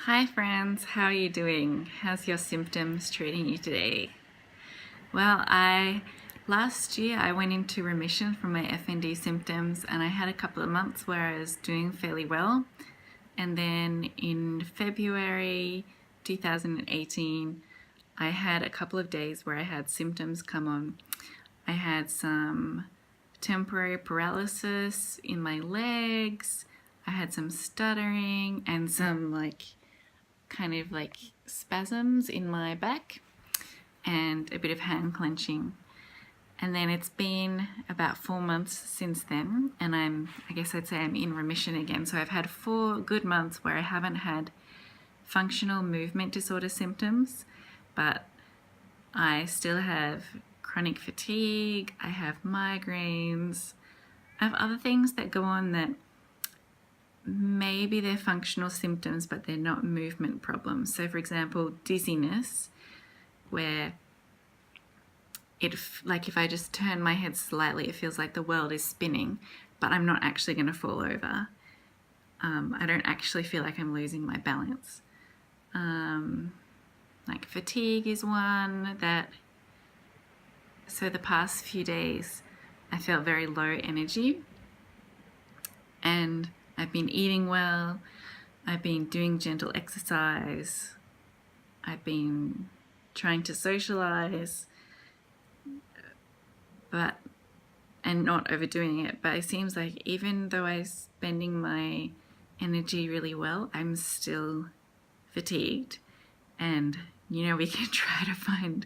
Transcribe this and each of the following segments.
Hi friends, how are you doing? How's your symptoms treating you today? Well, last year I went into remission from my FND symptoms and I had a couple of months where I was doing fairly well. And then in February 2018, I had a couple of days where I had symptoms come on. I had some temporary paralysis in my legs. I had some stuttering and some kind of spasms in my back and a bit of hand clenching. And then it's been about 4 months since then, and I guess I'd say I'm in remission again. So I've had 4 good months where I haven't had functional movement disorder symptoms, but I still have chronic fatigue, I have migraines, I have other things that go on that maybe they're functional symptoms, but they're not movement problems. So for example, dizziness, where if I just turn my head slightly, it feels like the world is spinning, but I'm not actually going to fall over. I don't actually feel like I'm losing my balance. Like fatigue is one that, so the past few days I felt very low energy, and I've been eating well, I've been doing gentle exercise, I've been trying to socialize, and not overdoing it. But it seems like even though I'm spending my energy really well, I'm still fatigued. And we can try to find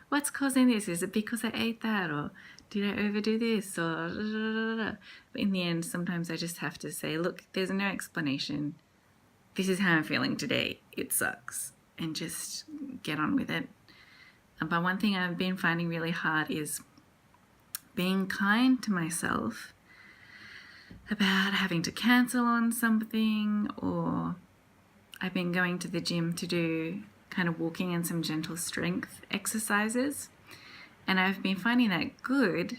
what's causing this. Is it because I ate that, or did I overdo this, or But in the end, sometimes I just have to say, look, there's no explanation. This is how I'm feeling today. It sucks. And just get on with it. But one thing I've been finding really hard is being kind to myself about having to cancel on something, or I've been going to the gym to do kind of walking and some gentle strength exercises, and I've been finding that good.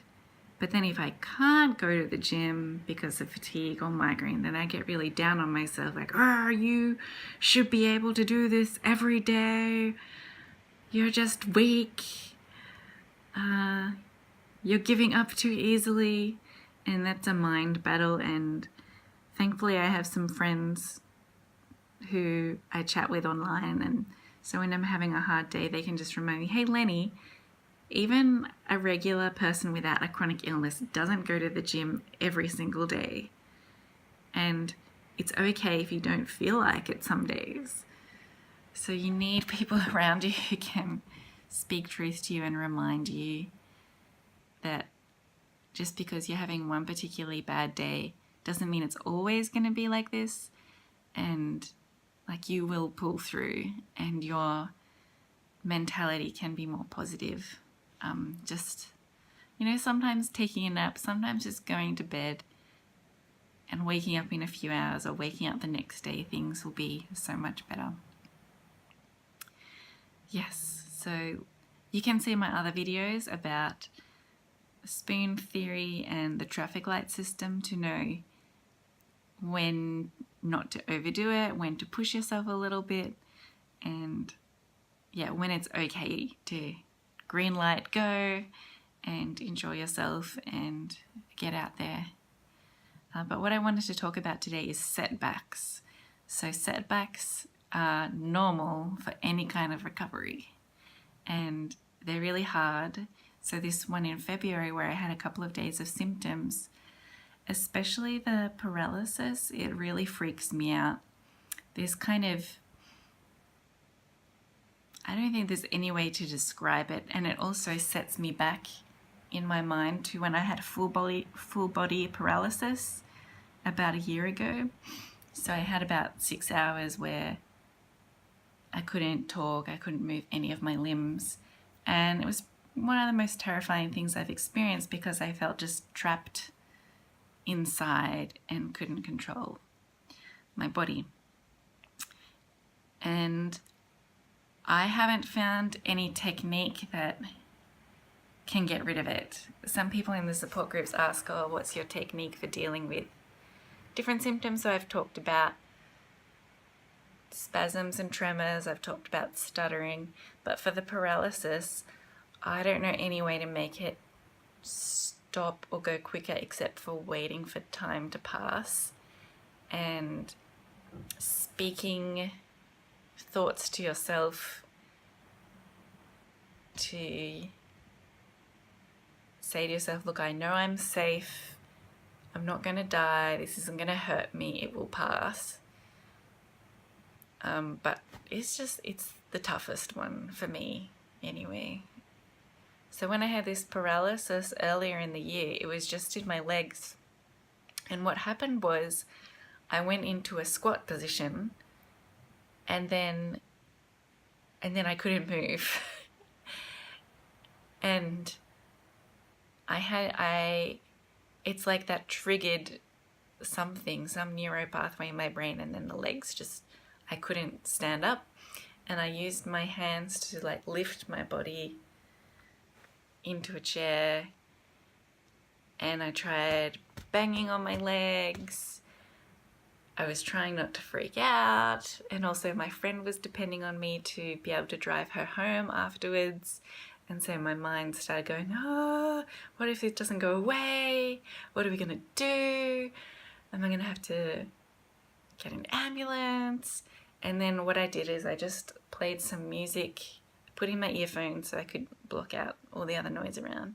But then if I can't go to the gym because of fatigue or migraine, then I get really down on myself, like, you should be able to do this every day. You're just weak. You're giving up too easily. And that's a mind battle. And thankfully I have some friends who I chat with online, and so when I'm having a hard day, they can just remind me, hey Lenny, even a regular person without a chronic illness doesn't go to the gym every single day. And it's okay if you don't feel like it some days. So you need people around you who can speak truth to you and remind you that just because you're having one particularly bad day doesn't mean it's always going to be like this, and you will pull through, and your mentality can be more positive. Sometimes taking a nap, sometimes just going to bed and waking up in a few hours, or waking up the next day, things will be so much better. Yes, so you can see my other videos about spoon theory and the traffic light system to know when not to overdo it, when to push yourself a little bit, and when it's okay to green light, go and enjoy yourself and get out there. But what I wanted to talk about today is setbacks. So setbacks are normal for any kind of recovery, and they're really hard. So this one in February, where I had a couple of days of symptoms, especially the paralysis, it really freaks me out. There's I don't think there's any way to describe it, and it also sets me back in my mind to when I had full body paralysis about a year ago. So I had about 6 hours where I couldn't talk, I couldn't move any of my limbs, and it was one of the most terrifying things I've experienced, because I felt just trapped inside and couldn't control my body. And I haven't found any technique that can get rid of it. Some people in the support groups ask, what's your technique for dealing with different symptoms? So I've talked about spasms and tremors. I've talked about stuttering, but for the paralysis, I don't know any way to make it stop or go quicker except for waiting for time to pass and speaking thoughts to yourself to say to yourself, look, I know I'm safe, I'm not going to die, this isn't going to hurt me, it will pass. But it's the toughest one for me anyway. So when I had this paralysis earlier in the year, it was just in my legs. And what happened was I went into a squat position and then I couldn't move. And it's like that triggered something, some neuro pathway in my brain, and then the legs I couldn't stand up, and I used my hands to like lift my body into a chair, and I tried banging on my legs. I was trying not to freak out, and also my friend was depending on me to be able to drive her home afterwards. And so my mind started going, oh, what if it doesn't go away? What are we going to do? Am I going to have to get an ambulance? And then what I did is I just played some music, put in my earphones so I could block out all the other noise around,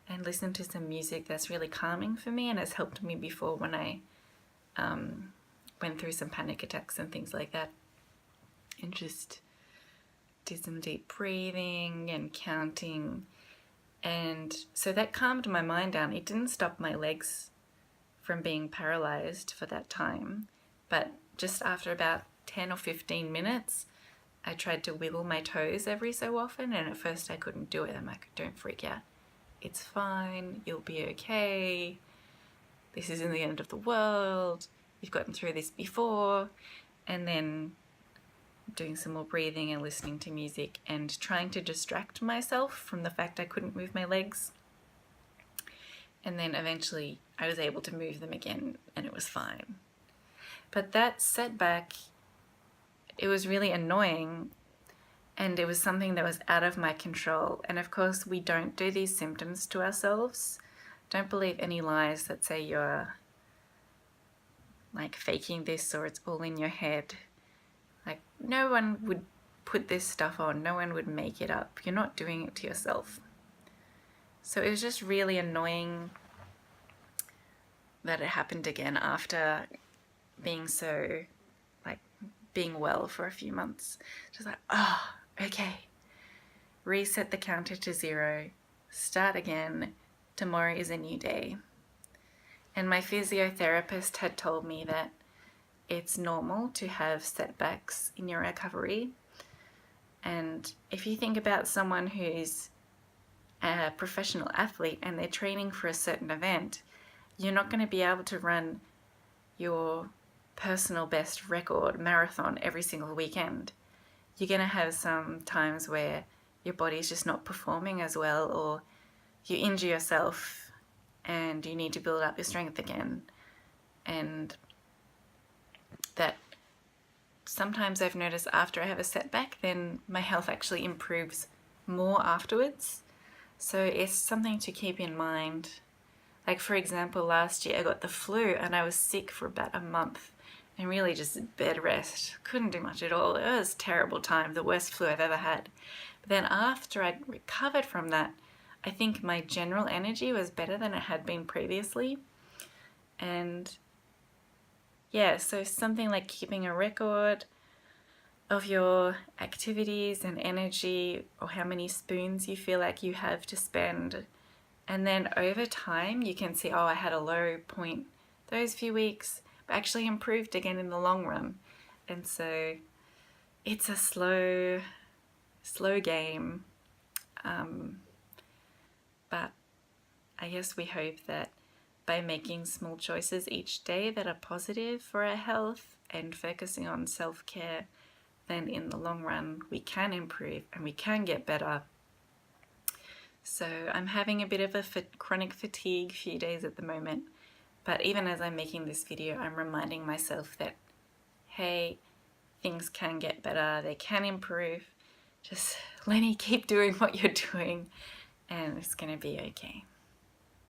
and listen to some music that's really calming for me and has helped me before when I went through some panic attacks and things like that. And just did some deep breathing and counting, and so that calmed my mind down. It didn't stop my legs from being paralyzed for that time, but just after about 10 or 15 minutes I tried to wiggle my toes every so often, and at first I couldn't do it. I'm like, don't freak out, it's fine, you'll be okay, this isn't the end of the world, you've gotten through this before. And then doing some more breathing and listening to music and trying to distract myself from the fact I couldn't move my legs. And then eventually I was able to move them again and it was fine. But that setback, it was really annoying, and it was something that was out of my control. And of course we don't do these symptoms to ourselves. Don't believe any lies that say you're like faking this or it's all in your head. Like, no one would put this stuff on, no one would make it up. You're not doing it to yourself. So it was just really annoying that it happened again after being being well for a few months. Just like, oh, okay. Reset the counter to 0, start again, tomorrow is a new day. And my physiotherapist had told me that it's normal to have setbacks in your recovery. And if you think about someone who's a professional athlete and they're training for a certain event, you're not going to be able to run your personal best record marathon every single weekend. You're going to have some times where your body's just not performing as well, or you injure yourself and you need to build up your strength again. And that sometimes I've noticed after I have a setback, then my health actually improves more afterwards. So it's something to keep in mind. Like, for example, last year I got the flu and I was sick for about a month and really just bed rest. Couldn't do much at all. It was a terrible time, the worst flu I've ever had. But then after I recovered from that, I think my general energy was better than it had been previously. And yeah, so something like keeping a record of your activities and energy, or how many spoons you feel like you have to spend. And then over time you can see, oh, I had a low point those few weeks, but actually improved again in the long run. And so it's a slow game. But I guess we hope that by making small choices each day that are positive for our health and focusing on self-care, then in the long run we can improve and we can get better. So I'm having a bit of a chronic fatigue few days at the moment, but even as I'm making this video, I'm reminding myself that, hey, things can get better, they can improve. Just, Lenny, keep doing what you're doing and it's going to be okay.